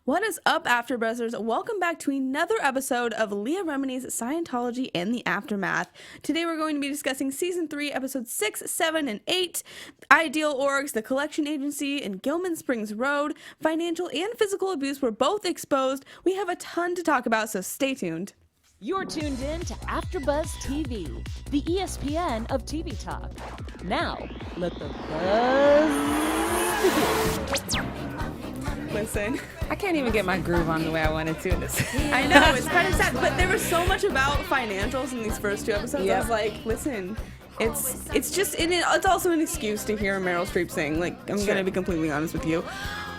What is up, AfterBuzzers? Welcome back to another episode of Leah Remini's Scientology and the Aftermath. Today we're going to be discussing Season 3, Episodes 6, 7, and 8, Ideal Orgs, the collection agency in Gilman Springs Road. Financial and physical abuse were both exposed. We have a ton to talk about, so stay tuned. You're tuned in to AfterBuzz TV, the ESPN of TV talk. Now, let the buzz begin. Listen, I can't even get my groove on the way I wanted to in this. I know, it's kind of sad, but there was so much about financials in these first two episodes. Yep. I was like, listen, it's just, it's also an excuse to hear Meryl Streep sing. Like, I'm going to be completely honest with you.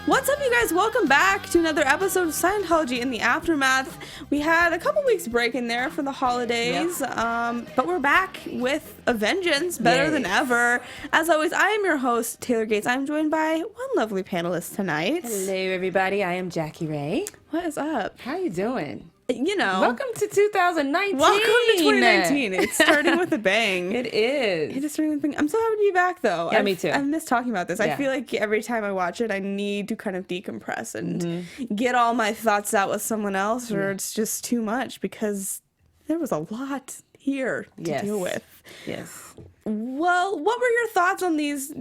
What's up, you guys? Welcome back to another episode of Scientology in the Aftermath. We had a couple weeks break in there for the holidays, but we're back with a vengeance, better than ever. As always, I am your host, Taylor Gates. I'm joined by one lovely panelist tonight. Hello, everybody. I am Jackie Ray. What is up? How you doing? You know. Welcome to 2019. Welcome to 2019. It's starting with a bang. It is. It is starting with a bang. I'm so happy to be back, though. Yeah, me too. I miss talking about this. Yeah. I feel like every time I watch it, I need to kind of decompress and get all my thoughts out with someone else, or it's just too much because there was a lot here to deal with. Yes. Well, what were your thoughts on these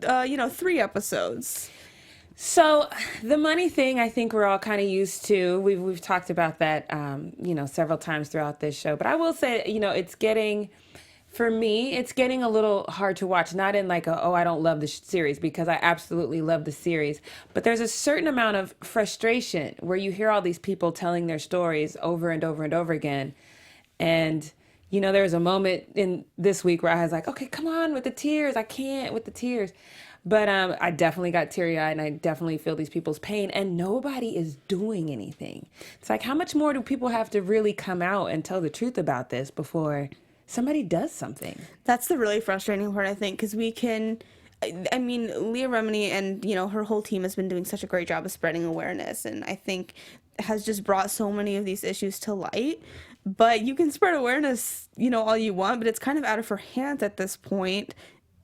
3 episodes? So the money thing, I think we're all kind of used to. We've talked about that, several times throughout this show. But I will say, it's getting, for me, it's getting a little hard to watch. Not in like I don't love the series, because I absolutely love the series. But there's a certain amount of frustration where you hear all these people telling their stories over and over and over again. And, there was a moment in this week where I was like, okay, come on with the tears. I can't with the tears. But I definitely got teary-eyed, and I definitely feel these people's pain, and nobody is doing anything. It's like, how much more do people have to really come out and tell the truth about this before somebody does something? That's the really frustrating part, I think, because Leah Remini and, her whole team has been doing such a great job of spreading awareness, and I think has just brought so many of these issues to light. But you can spread awareness, all you want, but it's kind of out of her hands at this point,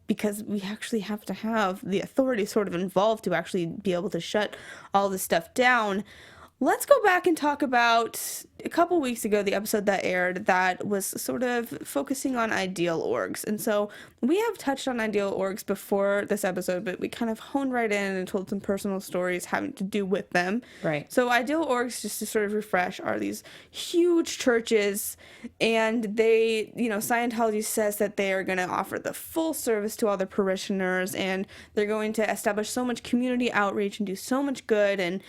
because we actually have to have the authority sort of involved to actually be able to shut all this stuff down. Let's go back and talk about a couple weeks ago, the episode that aired that was sort of focusing on ideal orgs. And so we have touched on ideal orgs before this episode, but we kind of honed right in and told some personal stories having to do with them. Right. So ideal orgs, just to sort of refresh, are these huge churches, and they, Scientology says that they are going to offer the full service to all their parishioners, and they're going to establish so much community outreach and do so much good, and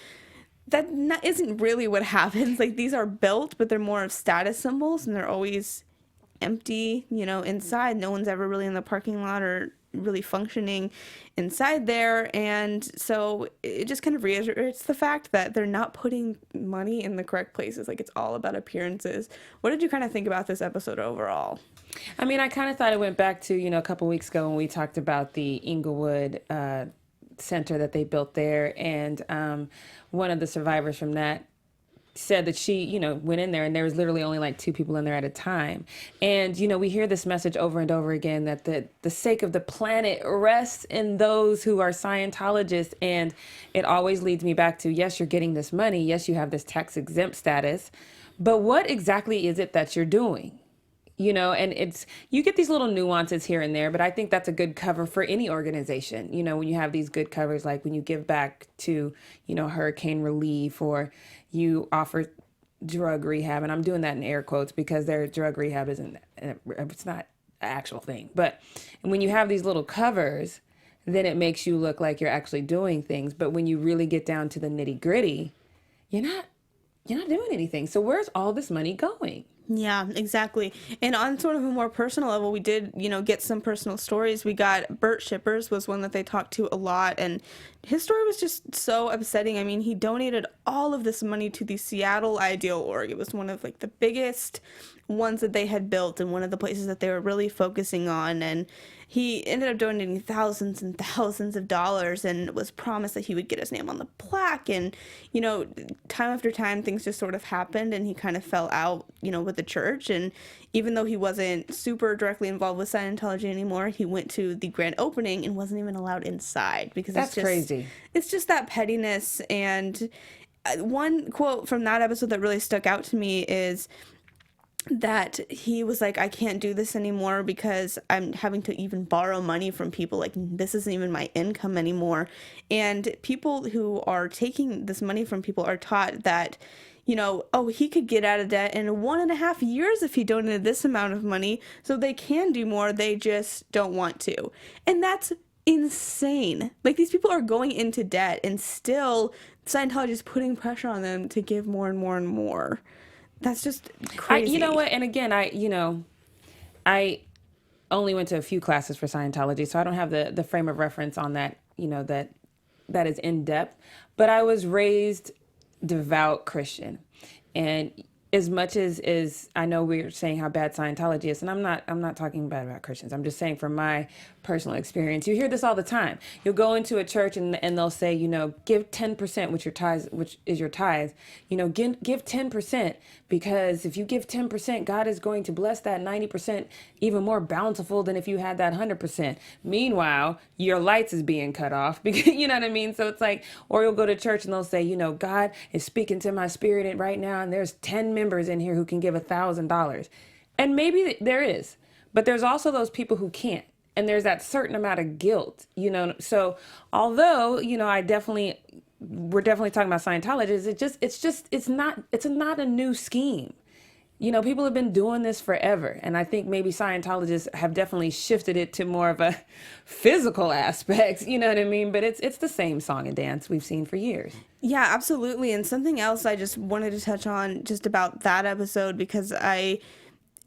that isn't really what happens. Like, these are built, but they're more of status symbols, and they're always empty, inside. No one's ever really in the parking lot or really functioning inside there. And so it just kind of reiterates the fact that they're not putting money in the correct places. Like, it's all about appearances. What did you kind of think about this episode overall? I mean, I kind of thought it went back to, a couple weeks ago when we talked about the Inglewood center that they built there, and one of the survivors from that said that she went in there and there was literally only like 2 people in there at a time. And we hear this message over and over again that the sake of the planet rests in those who are Scientologists, and it always leads me back to, yes, you're getting this money, yes, you have this tax exempt status, but what exactly is it that you're doing? And you get these little nuances here and there, but I think that's a good cover for any organization. When you have these good covers, like when you give back to, hurricane relief, or you offer drug rehab, and I'm doing that in air quotes because their drug rehab it's not an actual thing. But when you have these little covers, then it makes you look like you're actually doing things. But when you really get down to the nitty gritty, you're not doing anything. So where's all this money going? Yeah, exactly. And on sort of a more personal level, we did, get some personal stories. We got Bert Shippers was one that they talked to a lot, and his story was just so upsetting. I mean, he donated all of this money to the Seattle Ideal Org. It was one of like the biggest ones that they had built, and one of the places that they were really focusing on, and he ended up donating thousands and thousands of dollars, and was promised that he would get his name on the plaque. And time after time, things just sort of happened, and he kind of fell out with the church. And even though he wasn't super directly involved with Scientology anymore, he went to the grand opening and wasn't even allowed inside, because that's crazy. It's just that pettiness. And one quote from that episode that really stuck out to me is that he was like, I can't do this anymore because I'm having to even borrow money from people. Like, this isn't even my income anymore. And people who are taking this money from people are taught that, you know, oh, he could get out of debt in 1.5 years if he donated this amount of money. So they can do more. They just don't want to. And that's insane. Like, these people are going into debt and still Scientology is putting pressure on them to give more and more and more. That's just crazy. You know what? And again, I only went to a few classes for Scientology, so I don't have the frame of reference on that, that is in depth. But I was raised devout Christian. And as much as I know we're saying how bad Scientology is, and I'm not talking bad about Christians. I'm just saying from my personal experience, you hear this all the time. You'll go into a church and they'll say, give 10%, which is your tithes. Give 10% because if you give 10%, God is going to bless that 90% even more bountiful than if you had that 100%. Meanwhile, your lights is being cut off because you know what I mean. So it's like, or you'll go to church and they'll say, God is speaking to my spirit right now, and there's 10 members in here who can give $1,000, and maybe there is, but there's also those people who can't. And there's that certain amount of guilt, So although, we're definitely talking about Scientologists, it's not a new scheme. People have been doing this forever. And I think maybe Scientologists have definitely shifted it to more of a physical aspect, you know what I mean? But it's the same song and dance we've seen for years. Yeah, absolutely. And something else I just wanted to touch on just about that episode, because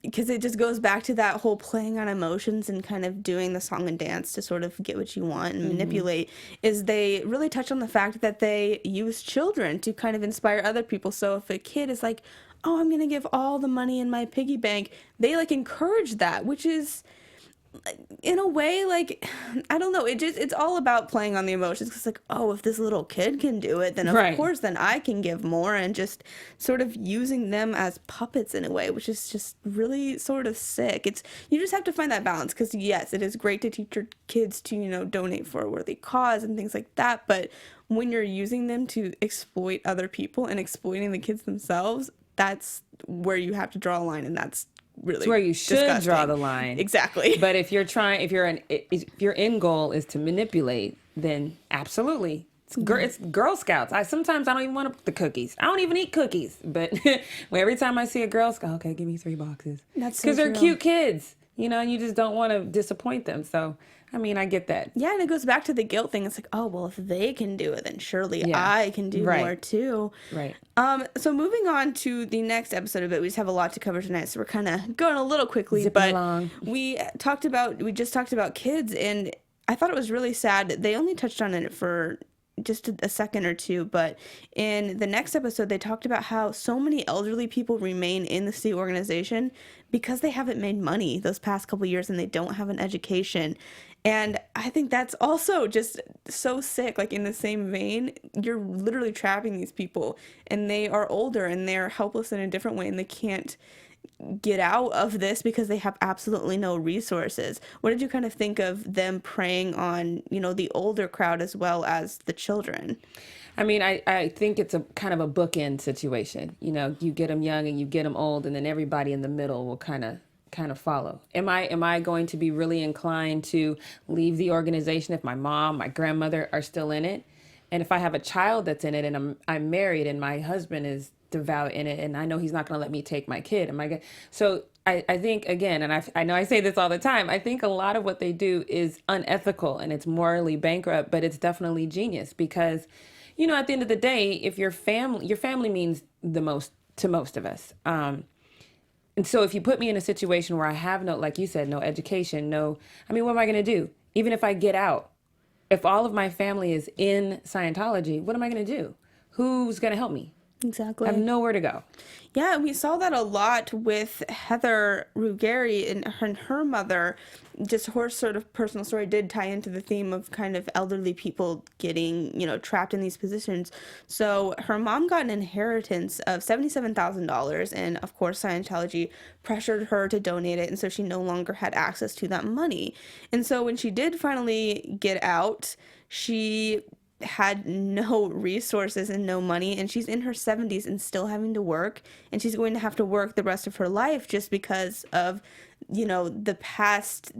it just goes back to that whole playing on emotions and kind of doing the song and dance to sort of get what you want and manipulate, is they really touch on the fact that they use children to kind of inspire other people. So if a kid is like, oh, I'm going to give all the money in my piggy bank, they like encourage that, which is in a way, like, I don't know, it's all about playing on the emotions, because like, oh, if this little kid can do it, then of course then I can give more, and just sort of using them as puppets in a way, which is just really sort of sick. You just have to find that balance, because yes, it is great to teach your kids to donate for a worthy cause and things like that, but when you're using them to exploit other people and exploiting the kids themselves, that's where you have to draw a line, and that's really it's where you should disgusting. Draw the line. Exactly. But if your end goal is to manipulate, then absolutely. It's Girl Scouts. Sometimes I don't even want the cookies. I don't even eat cookies. But every time I see a Girl Scout, okay, give me 3 boxes. That's because they're cute kids, and you just don't want to disappoint them. So, I mean, I get that. Yeah, and it goes back to the guilt thing. It's like, oh, well, if they can do it, then surely I can do more too. Right. So moving on to the next episode of it, we just have a lot to cover tonight, so we're kind of going a little quickly. Zipping along. We just talked about kids, and I thought it was really sad. They only touched on it for just a second or two, but in the next episode they talked about how so many elderly people remain in the state organization because they haven't made money those past couple years and they don't have an education. And I think that's also just so sick. Like, in the same vein, you're literally trapping these people, and they are older and they're helpless in a different way, and they can't get out of this because they have absolutely no resources. What did you kind of think of them preying on, the older crowd as well as the children? I mean, I think it's a kind of a bookend situation. You get them young and you get them old, and then everybody in the middle will kind of follow. Am I going to be really inclined to leave the organization if my mom, my grandmother are still in it? And if I have a child that's in it, and I'm married and my husband is devout in it, and I know he's not going to let me take my kid. So I think, again, and I know I say this all the time, I think a lot of what they do is unethical and it's morally bankrupt, but it's definitely genius because, at the end of the day, if your family means the most to most of us. And so if you put me in a situation where I have no, like you said, no education, what am I going to do? Even if I get out, if all of my family is in Scientology, what am I going to do? Who's going to help me? Exactly. I have nowhere to go. Yeah, we saw that a lot with Heather Ruggieri and her mother. Just her sort of personal story did tie into the theme of kind of elderly people getting, trapped in these positions. So her mom got an inheritance of $77,000, and of course Scientology pressured her to donate it, and so she no longer had access to that money. And so when she did finally get out, she had no resources and no money, and she's in her 70s and still having to work, and she's going to have to work the rest of her life just because of, the past,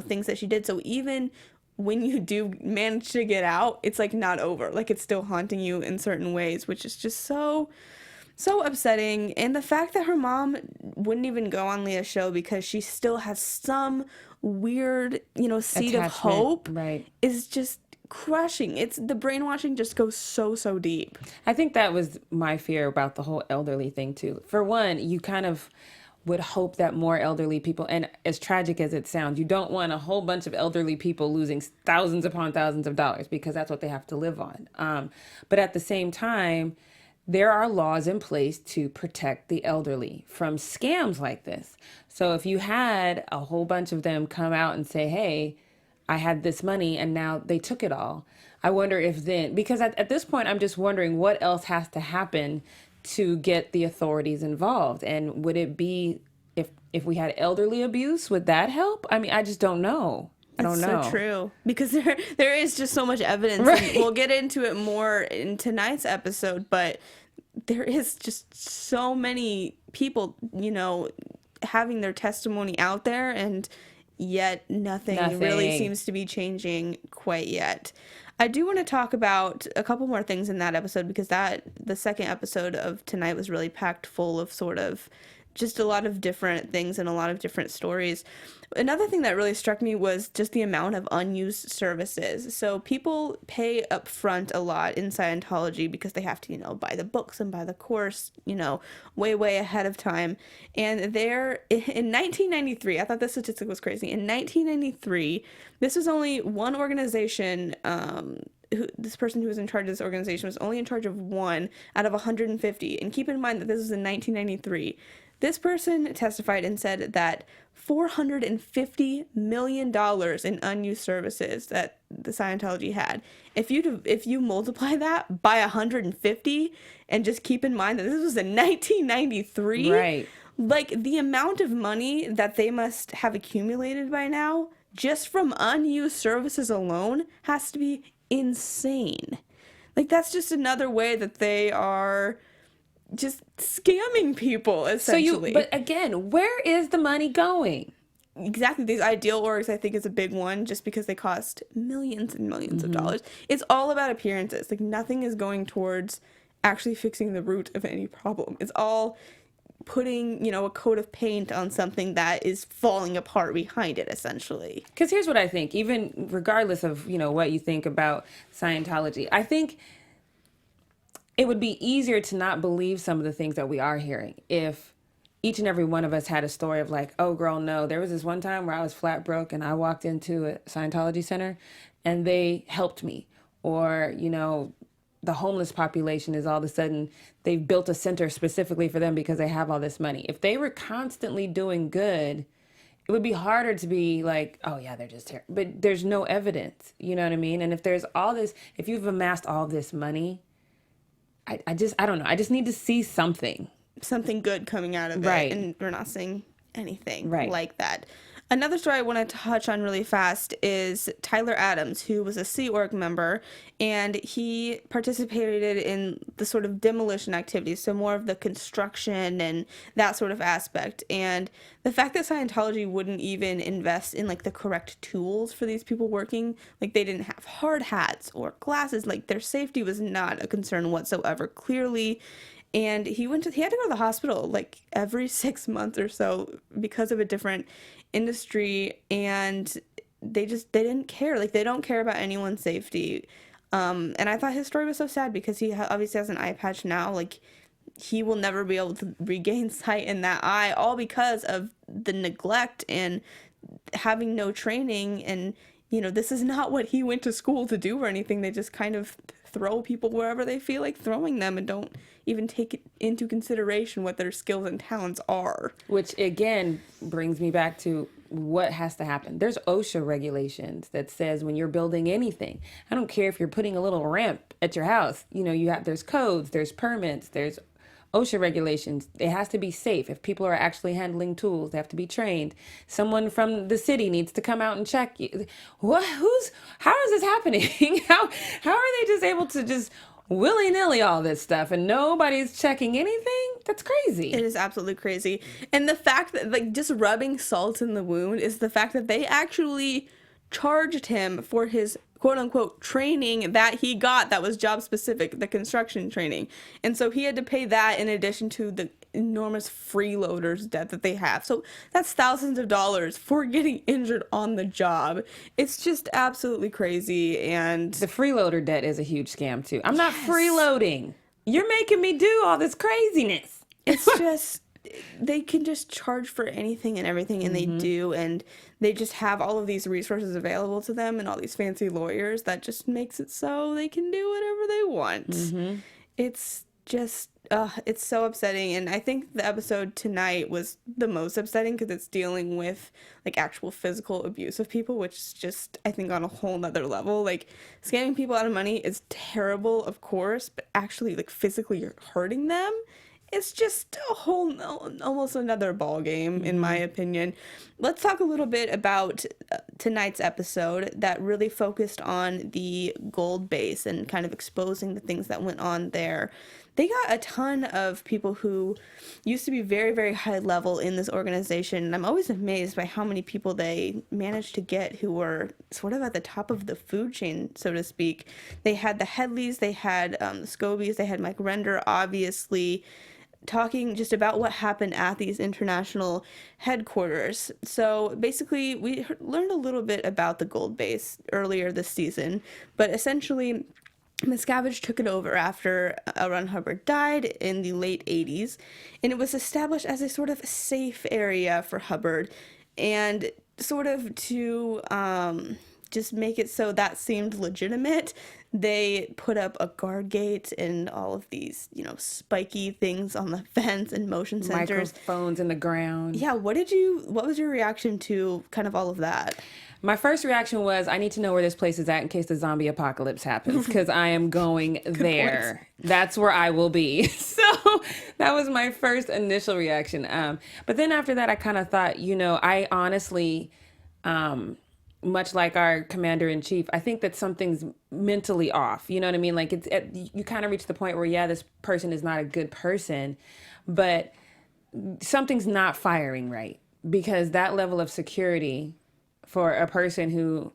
things that she did. So even when you do manage to get out, it's like not over. Like it's still haunting you in certain ways, which is just so upsetting. And the fact that her mom wouldn't even go on Leah's show because she still has some weird, seed of hope, right, is just crushing. It's the brainwashing just goes so deep. I think that was my fear about the whole elderly thing too. For one, you kind of would hope that more elderly people, and as tragic as it sounds, you don't want a whole bunch of elderly people losing thousands upon thousands of dollars because that's what they have to live on. But at the same time, there are laws in place to protect the elderly from scams like this. So if you had a whole bunch of them come out and say, hey, I had this money and now they took it all, I wonder if then, because at this point, I'm just wondering what else has to happen to get the authorities involved. And would it be, if we had elderly abuse, would that help? I mean, I just don't know. I don't know. So true, because there is just so much evidence. Right. And we'll get into it more in tonight's episode, but there is just so many people, having their testimony out there, and yet nothing really seems to be changing quite yet. I do want to talk about a couple more things in that episode, because the second episode of tonight was really packed full of sort of just a lot of different things and a lot of different stories. Another thing that really struck me was just the amount of unused services. So people pay up front a lot in Scientology because they have to, buy the books and buy the course, way ahead of time. And there, in 1993, I thought this statistic was crazy. In 1993, this was only one organization, this person who was in charge of this organization was only in charge of one out of 150. And keep in mind that this was in 1993. This person testified and said that $450 million in unused services that the Scientology had. If you multiply that by 150, and just keep in mind that this was in 1993, right? Like the amount of money that they must have accumulated by now, just from unused services alone, has to be insane. Like that's just another way that they are just scamming people, essentially. But again, where is the money going? Exactly. These ideal orgs, I think, is a big one, just because they cost millions and millions of dollars. It's all about appearances. Like nothing is going towards actually fixing the root of any problem. It's all putting, a coat of paint on something that is falling apart behind it, essentially. Because here's what I think, even regardless of, what you think about Scientology, I think it would be easier to not believe some of the things that we are hearing if each and every one of us had a story of like, oh girl, no, there was this one time where I was flat broke and I walked into a Scientology center and they helped me. Or, the homeless population is all of a sudden, they've built a center specifically for them because they have all this money. If they were constantly doing good, it would be harder to be like, oh yeah, they're just here. But there's no evidence, you know what I mean? And if there's all this, if you've amassed all this money, I don't know. I just need to see something Something good coming out of right. it. And we're not seeing anything right. like that. Another story I want to touch on really fast is Tyler Adams, who was a Sea Org member, and he participated in the sort of demolition activities, so more of the construction and that sort of aspect. And the fact that Scientology wouldn't even invest in like the correct tools for these people working, like they didn't have hard hats or glasses, like their safety was not a concern whatsoever, clearly. And he had to go to the hospital like every 6 months or so because of a different industry, and they didn't care. Like they don't care about anyone's safety. And I thought his story was so sad because he obviously has an eye patch now. Like he will never be able to regain sight in that eye, all because of the neglect and having no training. And this is not what he went to school to do or anything. They just kind of throw people wherever they feel like throwing them and don't even take it into consideration what their skills and talents are. Which again brings me back to what has to happen. There's OSHA regulations that says when you're building anything, I don't care if you're putting a little ramp at your house, there's codes, there's permits, there's OSHA regulations. It has to be safe. If people are actually handling tools, they have to be trained. Someone from the city needs to come out and check you. How is this happening? How are they just able to just willy-nilly all this stuff and nobody's checking anything? That's crazy. It is absolutely crazy. And the fact that, like, just rubbing salt in the wound is the fact that they actually charged him for his quote-unquote training that he got that was job-specific, the construction training. And so he had to pay that in addition to the enormous freeloaders debt that they have. So that's thousands of dollars for getting injured on the job. It's just absolutely crazy. And the freeloader debt is a huge scam, too. I'm not freeloading. You're making me do all this craziness. It's just, they can just charge for anything and everything, and they do, and they just have all of these resources available to them and all these fancy lawyers that just makes it so they can do whatever they want. It's just, it's so upsetting, and I think the episode tonight was the most upsetting because it's dealing with, like, actual physical abuse of people, which is just, I think, on a whole nother level. Like, scamming people out of money is terrible, of course, but actually, like, physically hurting them, it's just a whole, almost another ball game, in my opinion. Let's talk a little bit about tonight's episode that really focused on the gold base and kind of exposing the things that went on there. They got a ton of people who used to be very, very high level in this organization. And I'm always amazed by how many people they managed to get who were sort of at the top of the food chain, so to speak. They had the Headleys, they had the Scobies, they had Mike Render, obviously, talking just about what happened at these international headquarters. So basically, we learned a little bit about the gold base earlier this season, but essentially, Miscavige took it over after L. Ron Hubbard died in the late 80s, and it was established as a sort of safe area for Hubbard, and sort of to just make it so that seemed legitimate, they put up a guard gate and all of these, you know, spiky things on the fence and motion sensors. Microphones in the ground. Yeah, what was your reaction to kind of all of that? My first reaction was, I need to know where this place is at in case the zombie apocalypse happens, because I am going there. That's where I will be. So that was my first initial reaction. But then after that, I kind of thought, you know, I honestly, much like our commander-in-chief, I think that something's mentally off. You know what I mean? Like, you kind of reach the point where, yeah, this person is not a good person, but something's not firing right, because that level of security for a person who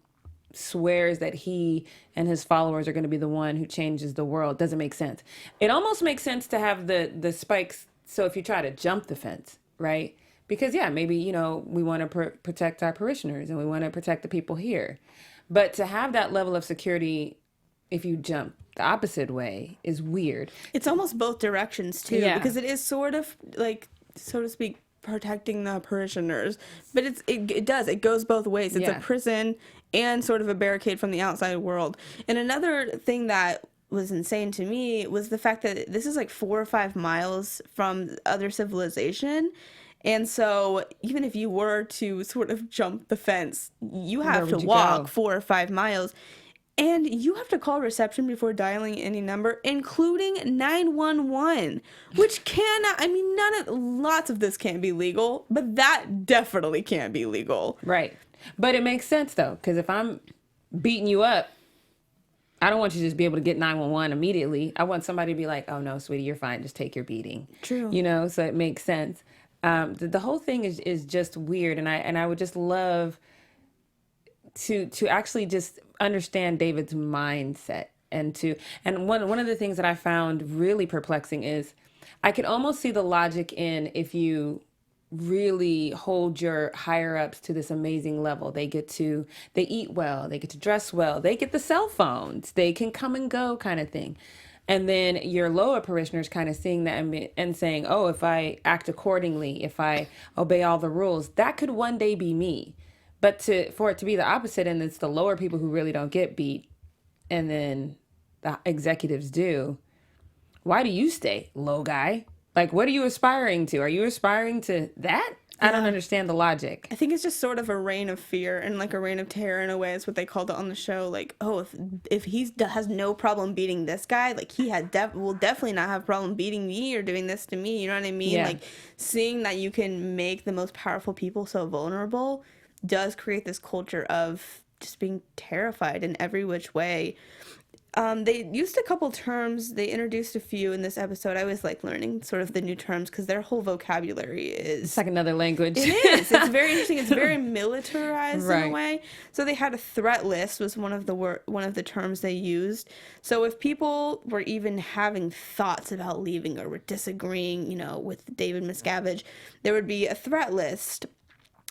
swears that he and his followers are going to be the one who changes the world doesn't make sense. It almost makes sense to have the spikes, so if you try to jump the fence, right? Because, yeah, maybe, you know, we want to protect our parishioners and we want to protect the people here. But to have that level of security, if you jump the opposite way, is weird. It's almost both directions, too, because it is sort of, like, so to speak, protecting the parishioners. But it goes both ways. It's a prison and sort of a barricade from the outside world. And another thing that was insane to me was the fact that this is like 4 or 5 miles from other civilization. And so even if you were to sort of jump the fence, you have to walk 4 or 5 miles. And you have to call reception before dialing any number, including 911, which cannot, I mean, lots of this can't be legal, but that definitely can't be legal. Right. But it makes sense, though, because if I'm beating you up, I don't want you to just be able to get 911 immediately. I want somebody to be like, oh, no, sweetie, you're fine. Just take your beating. True. You know, so it makes sense. The whole thing is just weird, and I would just love to actually just understand David's mindset, and one of the things that I found really perplexing is I could almost see the logic in if you really hold your higher ups to this amazing level. They eat well, they get to dress well, they get the cell phones, they can come and go kind of thing. And then your lower parishioners kind of seeing that and saying, oh, if I act accordingly, if I obey all the rules, that could one day be me. But for it to be the opposite, and it's the lower people who really don't get beat, and then the executives do, why do you stay, low guy? Like, what are you aspiring to? Are you aspiring to that? I don't understand the logic. I think it's just sort of a reign of fear and like a reign of terror in a way is what they called it on the show. Like, oh, if he has no problem beating this guy, like he will definitely not have problem beating me or doing this to me. You know what I mean? Yeah. Like seeing that you can make the most powerful people so vulnerable does create this culture of just being terrified in every which way. They used a couple terms. They introduced a few in this episode. I always like learning sort of the new terms because their whole vocabulary is... It's like another language. It is. It's very interesting. It's very militarized Right. in a way. So they had a threat list was one of the terms they used. So if people were even having thoughts about leaving or were disagreeing, you know, with David Miscavige, there would be a threat list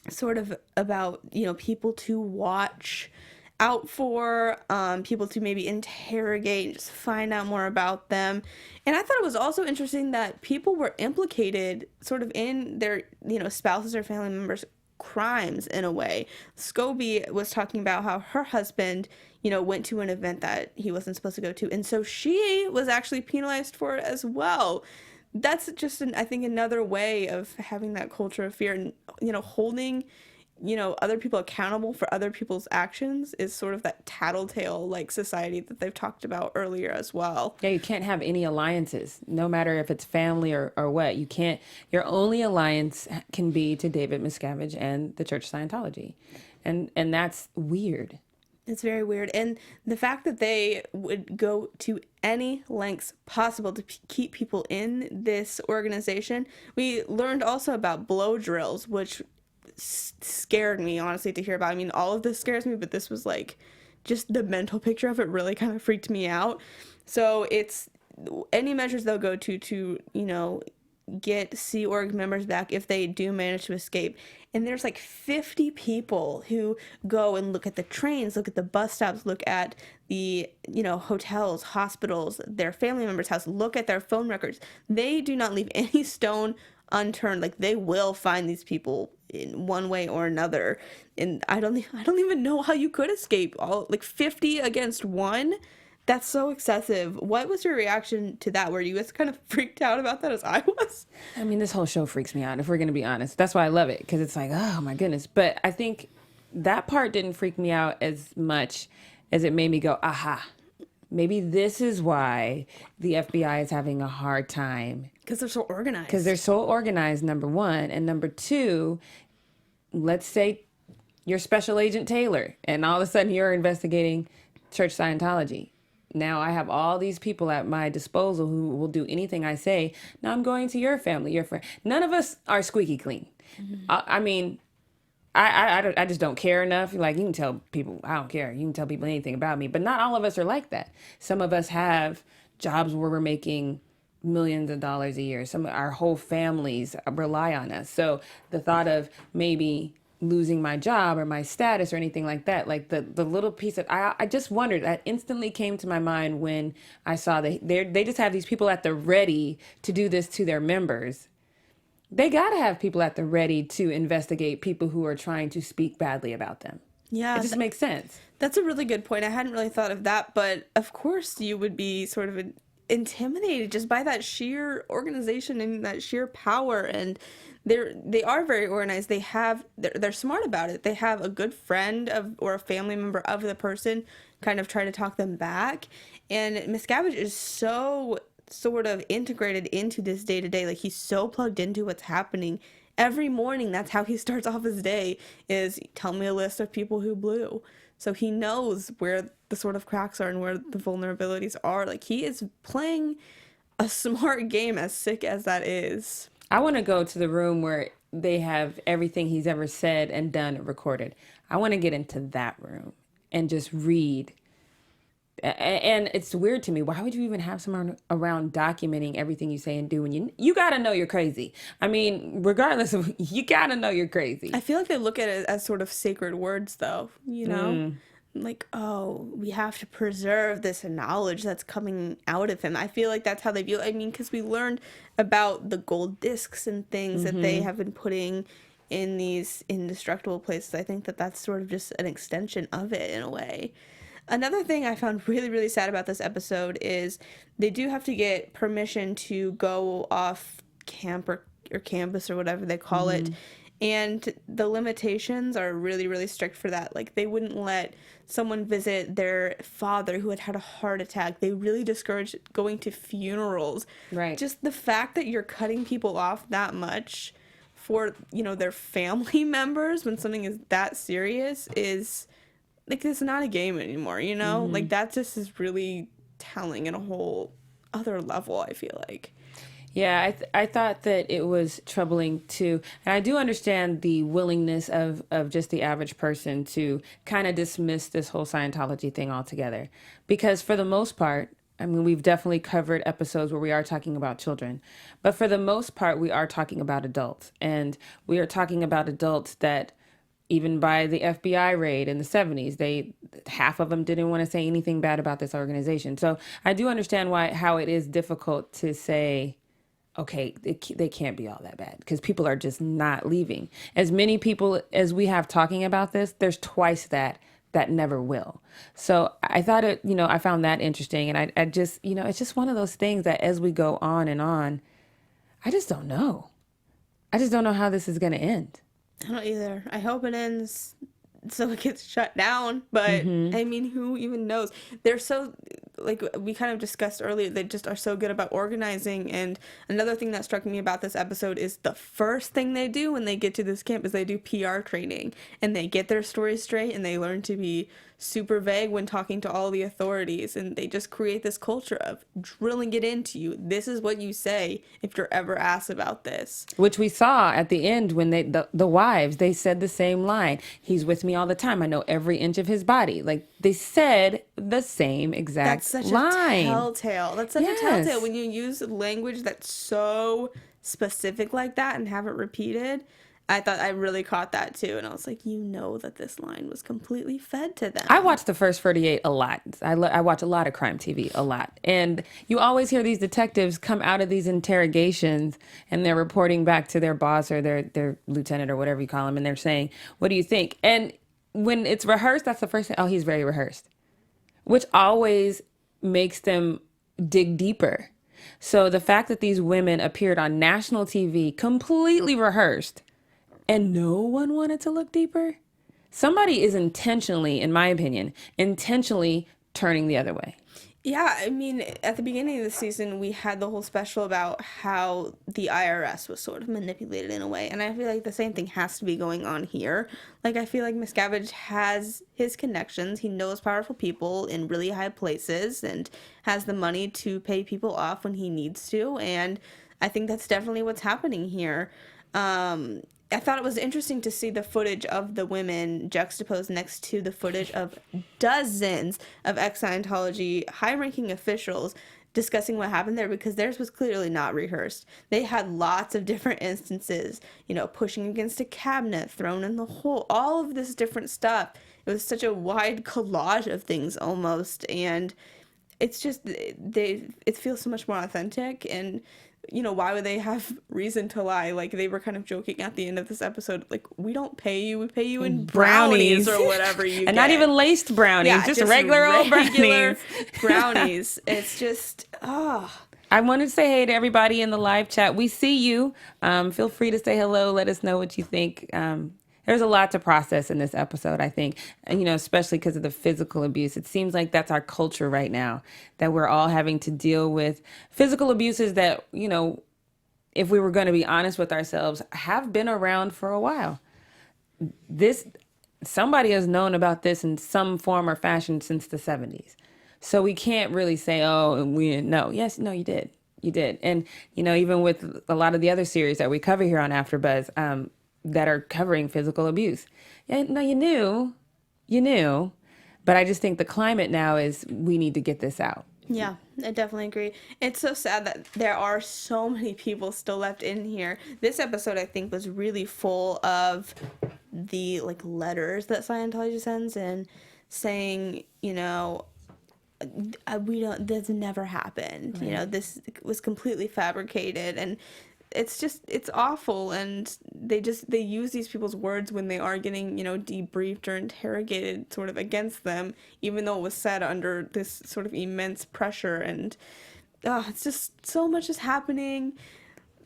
sort of about, you know, people to watch out for, people to maybe interrogate and just find out more about them. And I thought it was also interesting that people were implicated sort of in their, you know, spouses or family members' crimes in a way. Scobie was talking about how her husband, you know, went to an event that he wasn't supposed to go to. And so she was actually penalized for it as well. That's just, I think, another way of having that culture of fear and, you know, holding, you know, other people accountable for other people's actions is sort of that tattletale like society that they've talked about earlier as well. Yeah, you can't have any alliances, no matter if it's family or what. You can't, your only alliance can be to David Miscavige and the Church of Scientology. And that's weird. It's very weird. And the fact that they would go to any lengths possible to keep people in this organization. We learned also about blow drills, which scared me, honestly, to hear about. I mean, all of this scares me, but this was like just the mental picture of it really kind of freaked me out. So it's any measures they'll go to, you know, get Sea Org members back if they do manage to escape. And there's like 50 people who go and look at the trains, look at the bus stops, look at the, you know, hotels, hospitals, their family members' house, look at their phone records. They do not leave any stone unturned. Like they will find these people in one way or another. And I don't even know how you could escape. All like 50 against one. That's so excessive. What was your reaction to that? Were you as kind of freaked out about that as I was? I mean, this whole show freaks me out, if we're going to be honest. That's why I love it, because it's like, oh my goodness. But I think that part didn't freak me out as much as it made me go, aha, maybe this is why the FBI is having a hard time. Because they're so organized. Because they're so organized, number one. And number two, let's say you're Special Agent Taylor, and all of a sudden you're investigating Church Scientology. Now I have all these people at my disposal who will do anything I say. Now I'm going to your family, your friend. None of us are squeaky clean. Mm-hmm. I mean, I just don't care enough. Like, you can tell people, I don't care. You can tell people anything about me. But not all of us are like that. Some of us have jobs where we're making millions of dollars a year. Our whole families rely on us. So the thought of maybe losing my job or my status or anything like that, like the little piece of, I just wondered, that instantly came to my mind when I saw they just have these people at the ready to do this to their members. They got to have people at the ready to investigate people who are trying to speak badly about them. Yeah. It just makes sense. That's a really good point. I hadn't really thought of that, but of course you would be sort of intimidated just by that sheer organization and that sheer power. And they are very organized. They're smart about it. They have a good friend or a family member of the person kind of try to talk them back. And Miscavige is so sort of integrated into this day to day. Like he's so plugged into what's happening every morning. That's how he starts off his day, is tell me a list of people who blew. So he knows where the sort of cracks are and where the vulnerabilities are. Like he is playing a smart game, as sick as that is. I want to go to the room where they have everything he's ever said and done recorded. I want to get into that room and just read. And it's weird to me. Why would you even have someone around documenting everything you say and do? And you got to know you're crazy. I mean, regardless of, you got to know you're crazy. I feel like they look at it as sort of sacred words, though, you know? Like, oh, we have to preserve this knowledge that's coming out of him. I feel like that's how they view it. I mean, because we learned about the gold discs and things that they have been putting in these indestructible places. I think that that's sort of just an extension of it in a way. Another thing I found really, really sad about this episode is they do have to get permission to go off camp or campus or whatever they call it. And the limitations are really, really strict for that. Like, they wouldn't let someone visit their father who had had a heart attack. They really discouraged going to funerals. Right. Just the fact that you're cutting people off that much for, their family members when something is that serious is, like, it's not a game anymore, Like, that just is really telling in a whole other level, I feel like. Yeah, I thought that it was troubling too. And I do understand the willingness of just the average person to kind of dismiss this whole Scientology thing altogether. Because for the most part, I mean, we've definitely covered episodes where we are talking about children. But for the most part, we are talking about adults. And we are talking about adults that even by the FBI raid in the 70s, half of them didn't want to say anything bad about this organization. So I do understand how it is difficult to say, okay, they can't be all that bad because people are just not leaving. As many people as we have talking about this, there's twice that never will. So I thought I found that interesting. And I just, it's just one of those things that as we go on and on, I just don't know. I just don't know how this is going to end. I don't either. I hope it ends so it gets shut down. But, I mean, who even knows? They're so, like we kind of discussed earlier, they just are so good about organizing. And another thing that struck me about this episode is the first thing they do when they get to this camp is they do PR training. And they get their stories straight and they learn to be super vague when talking to all the authorities, and they just create this culture of drilling it into you. This is what you say if you're ever asked about this. Which we saw at the end when the wives, they said the same line. He's with me all the time. I know every inch of his body. Like, they said the same exact line. That's such line. a telltale. That's such Yes. a telltale when you use language that's so specific like that and have it repeated. I thought I really caught that too, and I was like, that this line was completely fed to them. I watched the first 38 a lot. I watch a lot of crime TV, a lot. And you always hear these detectives come out of these interrogations and they're reporting back to their boss or their lieutenant or whatever you call him, and they're saying, what do you think? And when it's rehearsed, that's the first thing. Oh, he's very rehearsed, which always makes them dig deeper. So the fact that these women appeared on national TV completely rehearsed and no one wanted to look deeper, somebody is intentionally, in my opinion, turning the other way. Yeah, I mean, at the beginning of the season, we had the whole special about how the IRS was sort of manipulated in a way. And I feel like the same thing has to be going on here. Like, I feel like Miscavige has his connections. He knows powerful people in really high places and has the money to pay people off when he needs to. And I think that's definitely what's happening here. I thought it was interesting to see the footage of the women juxtaposed next to the footage of dozens of ex-Scientology high-ranking officials discussing what happened there, because theirs was clearly not rehearsed. They had lots of different instances, pushing against a cabinet, thrown in the hole, all of this different stuff. It was such a wide collage of things almost, and it's just, it feels so much more authentic. And why would they have reason to lie? Like, they were kind of joking at the end of this episode, like, we don't pay you, we pay you in brownies or whatever you and get. Not even laced brownies, yeah, just regular old brownies. brownies. It's just, I wanted to say hey to everybody in the live chat. We see you. Feel free to say hello. Let us know what you think. There's a lot to process in this episode, I think, especially because of the physical abuse. It seems like that's our culture right now, that we're all having to deal with physical abuses that, if we were going to be honest with ourselves, have been around for a while. Somebody has known about this in some form or fashion since the 70s. So we can't really say, you did. You did. And, even with a lot of the other series that we cover here on AfterBuzz, that are covering physical abuse. Yeah, no, you knew, but I just think the climate now is we need to get this out. Yeah, I definitely agree. It's so sad that there are so many people still left in here. This episode, I think, was really full of the letters that Scientology sends and saying, this never happened. Right. This was completely fabricated, and it's awful. And they use these people's words when they are getting, debriefed or interrogated sort of against them, even though it was said under this sort of immense pressure. And it's just so much is happening.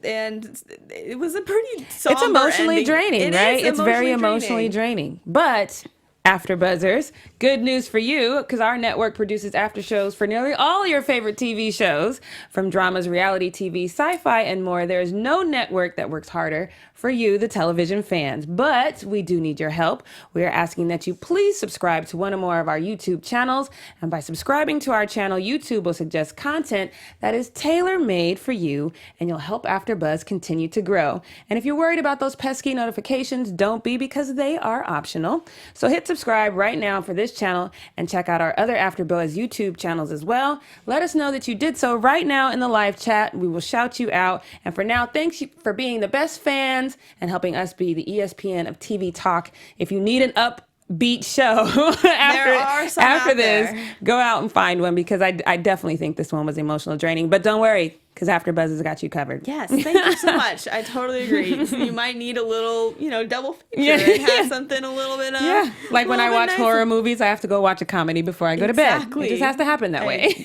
and it was a pretty somber It's emotionally ending. draining, It right? is It's very emotionally draining. draining. But After Buzzers, good news for you, because our network produces after shows for nearly all your favorite TV shows, from dramas, reality TV, sci-fi, and more. There's no network that works harder for you, the television fans. But we do need your help. We are asking that you please subscribe to one or more of our YouTube channels. And by subscribing to our channel, YouTube will suggest content that is tailor-made for you, and you'll help AfterBuzz continue to grow. And if you're worried about those pesky notifications, don't be, because they are optional. So hit subscribe right now for this channel and check out our other AfterBuzz YouTube channels as well. Let us know that you did so right now in the live chat. We will shout you out. And for now, thanks for being the best fans and helping us be the ESPN of TV talk. If you need an upbeat show after this, go out and find one, because I definitely think this one was emotional draining. But don't worry, because AfterBuzz has got you covered. Yes, thank you so much. I totally agree. You might need a little, double feature and have something a little bit like when I watch horror movies, I have to go watch a comedy before I go to bed. It just has to happen that way.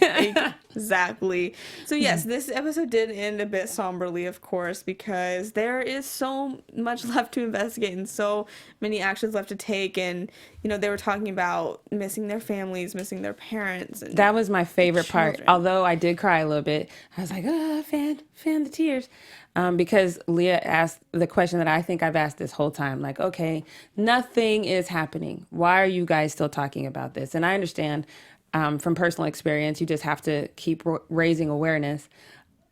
Exactly. So yes, this episode did end a bit somberly, of course, because there is so much left to investigate and so many actions left to take. And, they were talking about missing their families, missing their parents. And that was my favorite part. Although I did cry a little bit. I was like, fan the tears. Because Leah asked the question that I think I've asked this whole time, like, okay, nothing is happening. Why are you guys still talking about this? And I understand from personal experience, you just have to keep raising awareness.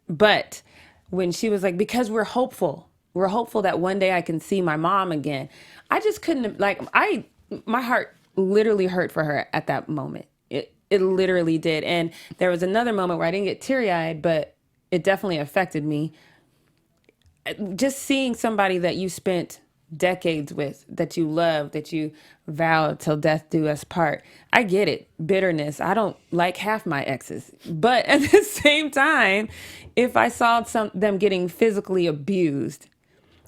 But when she was like, because we're hopeful that one day I can see my mom again, I just couldn't, my heart literally hurt for her at that moment. It literally did. And there was another moment where I didn't get teary-eyed, but it definitely affected me. Just seeing somebody that you spent decades with, that you love, that you vowed till death do us part. I get it. Bitterness. I don't like half my exes. But at the same time, if I saw them getting physically abused,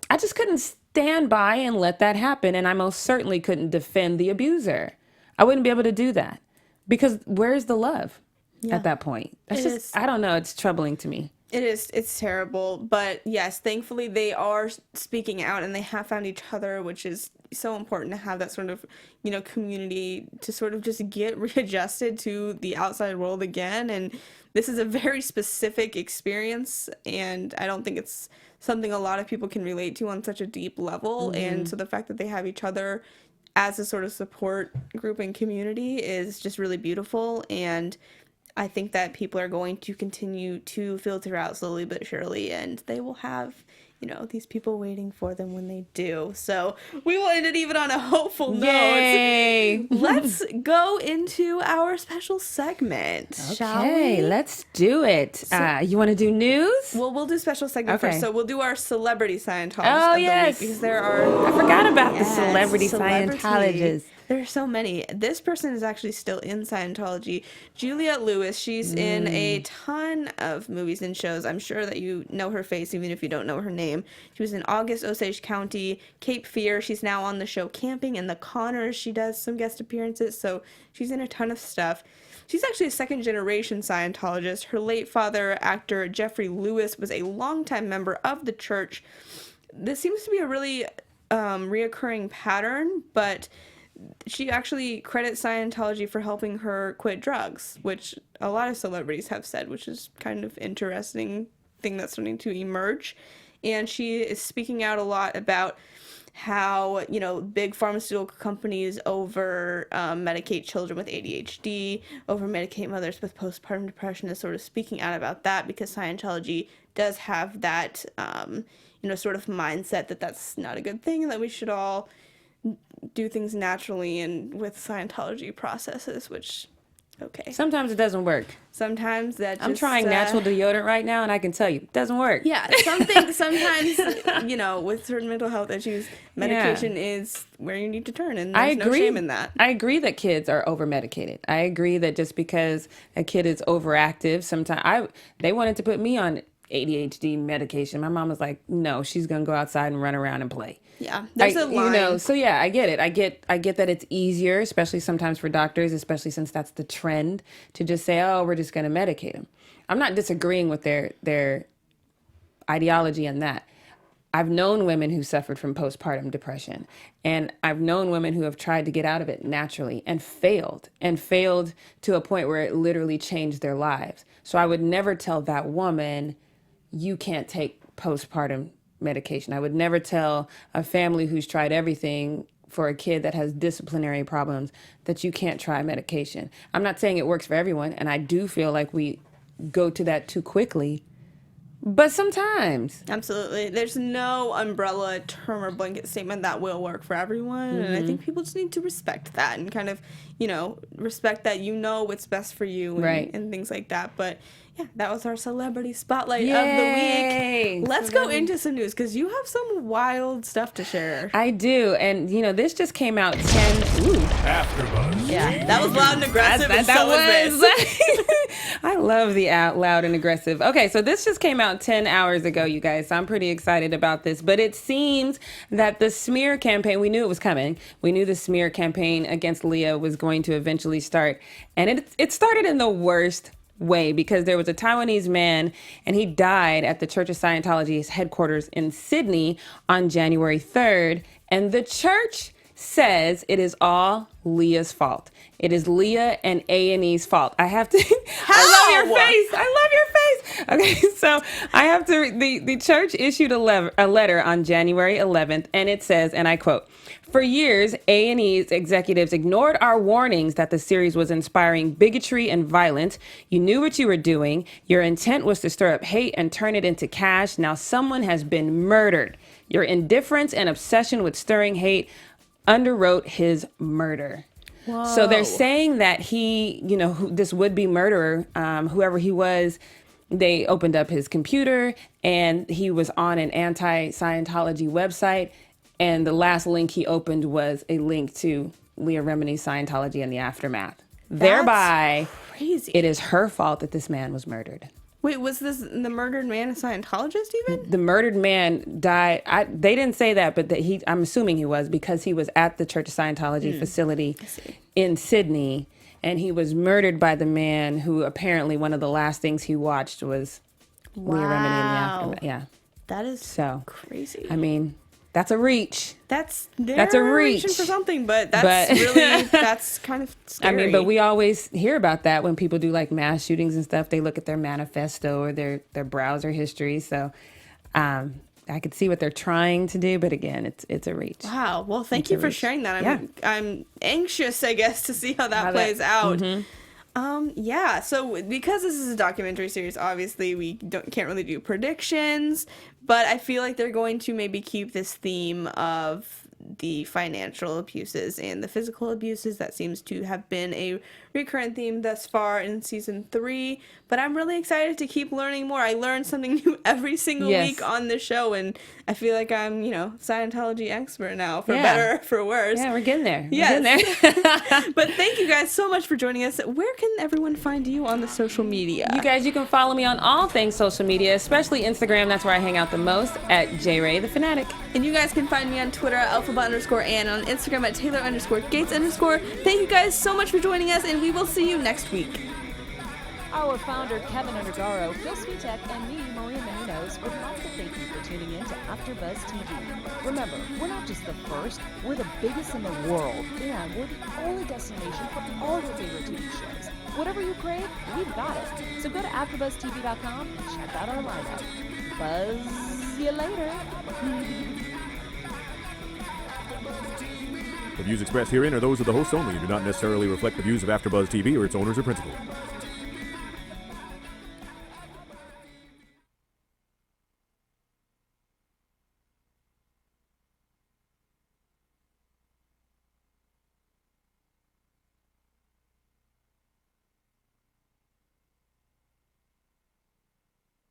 I just couldn't stand by and let that happen. And I most certainly couldn't defend the abuser. I wouldn't be able to do that, because where's the love at that point? I don't know. It's troubling to me. It is. It's terrible. But yes, thankfully they are speaking out and they have found each other, which is so important to have that sort of, community to sort of just get readjusted to the outside world again. And this is a very specific experience, and I don't think it's something a lot of people can relate to on such a deep level. Mm-hmm. And so the fact that they have each other as a sort of support group and community is just really beautiful. And I think that people are going to continue to filter out slowly but surely, and they will have, these people waiting for them when they do. So we will end it even on a hopeful note. Yay! Let's go into our special segment, shall we? Okay, let's do it. You want to do news? Well, we'll do special segment first. So we'll do our celebrity Scientologists of the week, because there are... I forgot about the celebrity Scientologists. There are so many. This person is actually still in Scientology. Juliette Lewis, she's in a ton of movies and shows. I'm sure that you know her face, even if you don't know her name. She was in August, Osage County, Cape Fear. She's now on the show Camping and The Conners. She does some guest appearances, so she's in a ton of stuff. She's actually a second-generation Scientologist. Her late father, actor Jeffrey Lewis, was a longtime member of the church. This seems to be a really reoccurring pattern, but she actually credits Scientology for helping her quit drugs, which a lot of celebrities have said, which is kind of interesting thing that's starting to emerge. And she is speaking out a lot about how, big pharmaceutical companies over medicate children with ADHD, over medicate mothers with postpartum depression, is sort of speaking out about that, because Scientology does have that, sort of mindset that that's not a good thing, and that we should all do things naturally and with Scientology processes, which, okay. Sometimes it doesn't work. Sometimes that just... I'm trying natural deodorant right now, and I can tell you, it doesn't work. Yeah, sometimes, with certain mental health issues, medication is where you need to turn, and there's no shame in that. I agree that kids are over-medicated. I agree that just because a kid is overactive, sometimes they wanted to put me on ADHD medication. My mom was like, no, she's going to go outside and run around and play. Yeah, there's a line. So yeah, I get it. I get that it's easier, especially sometimes for doctors, especially since that's the trend, to just say, oh, we're just going to medicate them. I'm not disagreeing with their ideology in that. I've known women who suffered from postpartum depression, and I've known women who have tried to get out of it naturally and failed to a point where it literally changed their lives. So I would never tell that woman, you can't take postpartum medication. I would never tell a family who's tried everything for a kid that has disciplinary problems that you can't try medication. I'm not saying it works for everyone, and I do feel like we go to that too quickly. But sometimes. Absolutely. There's no umbrella term or blanket statement that will work for everyone. And I think people just need to respect that and kind of, respect that what's best for you and things like that. But yeah, that was our celebrity spotlight of the week. Let's go into some news because you have some wild stuff to share. I do. And, this just came out AfterBuzz. Yeah, that was loud and aggressive. I love the loud and aggressive. Okay, so this just came out 10 hours ago, you guys. So I'm pretty excited about this. But it seems that the smear campaign, we knew it was coming. We knew the smear campaign against Leah was going to eventually start. And it started in the worst way because there was a Taiwanese man and he died at the Church of Scientology's headquarters in Sydney on January 3rd. And the church says it is all Leah's fault. It is Leah and A&E's fault. I have to. I love your face. Okay, so I have to. The church issued a letter on January 11th, and it says, and I quote, "For years, A&E's executives ignored our warnings that the series was inspiring bigotry and violence. You knew what you were doing. Your intent was to stir up hate and turn it into cash. Now someone has been murdered. Your indifference and obsession with stirring hate underwrote his murder." Whoa. So they're saying that he, this would-be murderer, whoever he was, they opened up his computer and he was on an anti-Scientology website. And the last link he opened was a link to Leah Remini Scientology and the aftermath. Thereby, crazy. It is her fault that this man was murdered. Wait, was the murdered man a Scientologist even? The murdered man died. They didn't say that, but I'm assuming he was because he was at the Church of Scientology facility in Sydney, and he was murdered by the man who apparently one of the last things he watched was Leah Remini in the aftermath. Yeah, that is so crazy. I mean, that's a reach. That's a reach for something, but that's kind of scary. I mean, but we always hear about that when people do like mass shootings and stuff. They look at their manifesto or their browser history. So I could see what they're trying to do, but again, it's a reach. Wow. Well, thank you for sharing that. I'm anxious, I guess, to see how that plays out. Yeah, so because this is a documentary series, obviously we can't really do predictions, but I feel like they're going to maybe keep this theme of the financial abuses and the physical abuses. That seems to have been a recurrent theme thus far in season 3, but I'm really excited to keep learning more. I learn something new every single week on this show, and I feel like I'm, Scientology expert now, for better or for worse. Yeah, we're getting there. Yes. But thank you guys so much for joining us. Where can everyone find you on the social media? You guys, you can follow me on all things social media, especially Instagram. That's where I hang out the most, at JRayTheFanatic. And you guys can find me on Twitter at @Alphaba_Ann, on Instagram at Taylor_Gates_. Thank you guys so much for joining us, and we will see you next week. Our founder, Keven Undergaro, Phil Svitek, and me, Maria Menounos, would like to thank you for tuning in to AfterBuzz TV. Remember, we're not just the first, we're the biggest in the world, and we're the only destination for all your favorite TV shows. Whatever you crave, we've got it. So go to AfterBuzzTV.com and check out our lineup. Buzz you later. The views expressed herein are those of the hosts only and do not necessarily reflect the views of AfterBuzz TV or its owners or principals.